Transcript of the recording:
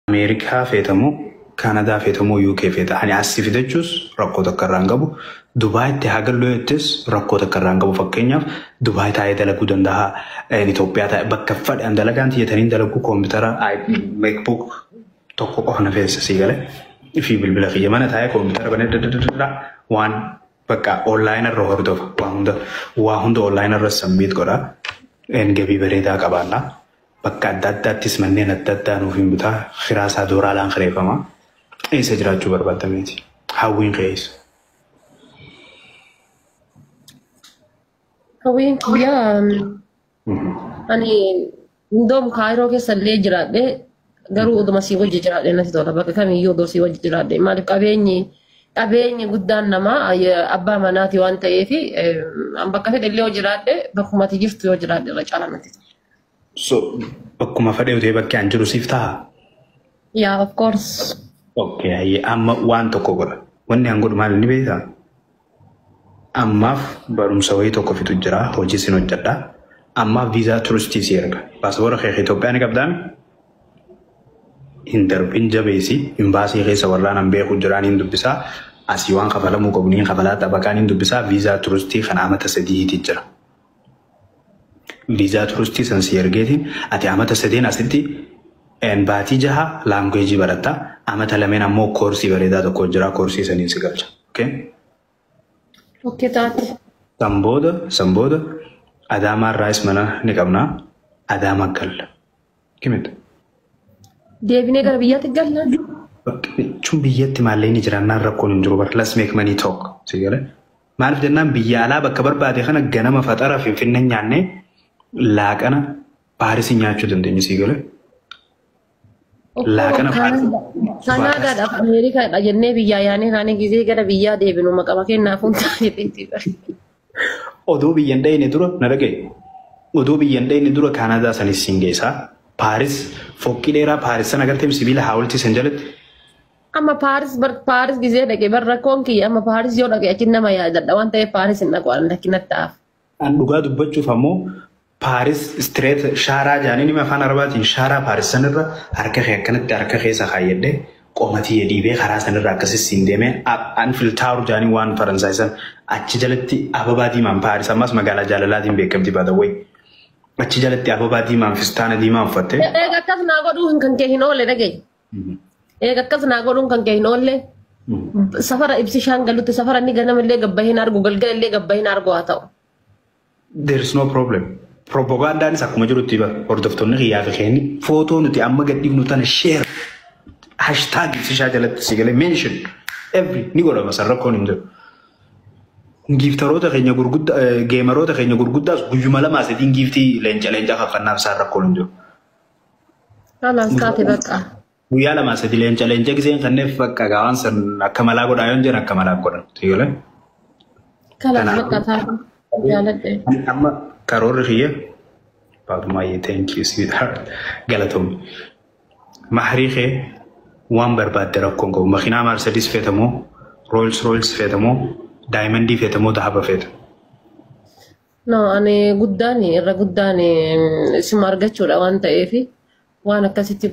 أمريكا فيتمو كندا فيتمو يوكي فيتا هني عسي في دجوس ركو تكرانجبو دبي تهاجر لو يتس ركو تكرانجبو فكينيا دبي تاي دلقو دندها إثيوبيا تاي بكفر أندلقان تيتنين دلقو كمبيوتر أي ماك بوك توكو أهنا فيس سيجله في بالبلغية mana تاي كمبيوتر بني وان بكا أونلاين الروهردو وان أونلاين الرسميت كورا إنجبي بريدا كبارنا بكا دادا تسمنين الدادا نوفين بتا خراسة دورا لان خريفة ما إيه سجرات جبر باتميتي هاوين قيس هاوين كيا أني دوم كايرو كسلة جراد ده قالوا دوم سيوج جراد الناس دولا بكا كم يودو سيوج جراد ده ما أبيني قدام نما أبا مناتي وانت يفي أم بكا في اللي جراد ده بكم تجيفت جراد ده رجع لنا so بكم فدي وتي بكي أنجلو سيفتا yeah of course okay هي أما وان تكوغرا واني أنقول مال نبيتا أما بروم سوي توكو في تجرا هوجي سينو جدا أما فيزا تورستي سيرك باسبور خيخي توبياني كبدان إنتربين جبيسي إمباسي غي سورلان أمبي خجران إندو بسا أسيوان خفلا مقبنين خفلا تبكان إندو بسا فيزا تورستي خنامة سديه تجرا فيزا تورستي سنسيرجيتين أتي عامة سدين أسدي إن باتي جها لانجويجي برتا عامة لمن أمو كورسي بريدا تو كجرا كورسي سنين سيكالجا أوكي تاتي سمبودا أداما رايس منا نكمنا أداما قل كمت deebinee gara biyyaatti galna. Chun biyyatti maallee ni jiran naan rakkoon hin jiru bar let's make money talk sigale maaliif jennaan biyya alaa bakka barbaade kana ganama faxara finfinne nyaanne laaqana Paarisi nyaachuu dandeenya sigale laaqana Paarisi Kanaadaadhaaf Ameerikaadha jennee biyyaa yaanee kaanii gizee gara biyyaa deebinu maqama kennaafuun taa'eetti odoo biyyan dhayne dura na dhagaye odoo biyyan dhayne dura Kanaadaa sanis singeessaa Paris fokkii dheeraa Paris sana galtee sibiila haawultii san jalatti. Amma Paris gizee dhaqee barra konkii amma Paris yoo dhaqee achi nama yaadadha waan ta'eef Paris hin dhaqu waan lakkinatti ta'aaf. An dhugaa dubbachuuf ammoo Paris straight shaaraa jaanii nima afaan Arabaatiin shaaraa Paris sanirra harka kee akkanatti harka keessa kaayyadhee qomatii dhiibee karaa sanirra akkasii siin deemee an filtaaru jaanii waan Faransaay san achi jalatti ababaa diimaan Paris ammas magaalaa jaalalaatiin beekamti baatawwee. Achi jalatti ababaa diimaan fistaana diimaan uffatte. Eega akkas naa godhuun kan kee hin oolle dhagaye. Eega akkas naa godhuun kan kee hin oolle. Safara ibsi shaan galutti safara inni ganamallee gabba hin argu galgalallee gabba hin argu haa ta'u. There is no problem. Propagandaanis akkuma jirutti hordoftoonni xiyyaa fi keenni footoo nuti amma gadhiifnu tana share hashtag ibsi shaa jalatti si galee mention every ni godhama san rakkoon hin jiru. Giftaroota keenya gurguddaa geemaroota keenya gurguddaas guyyuma lamaa sadiin giftii leenca kaffannaaf isaan rakkoon hin jiru. Kanaas taate bakka. Guyyaa lamaa sadii leenca giseen kanneef bakka gaawwan san akka malaa godhaa yoo jiran akka malaa godhan. Sigalee. Kanaas bakka taate jaaladhe. Amma karoorri kiyya baatumaayee thank you sweetheart galatoomni. Mahrii kee waan barbaadde rakkoon qabu makiinaa Mercedes feetamoo Rolls feetamoo Diamondii feetamoo dhahaba feeta. No, ani irra guddaan isuma argachuudha waan ta'eef waan akkasitti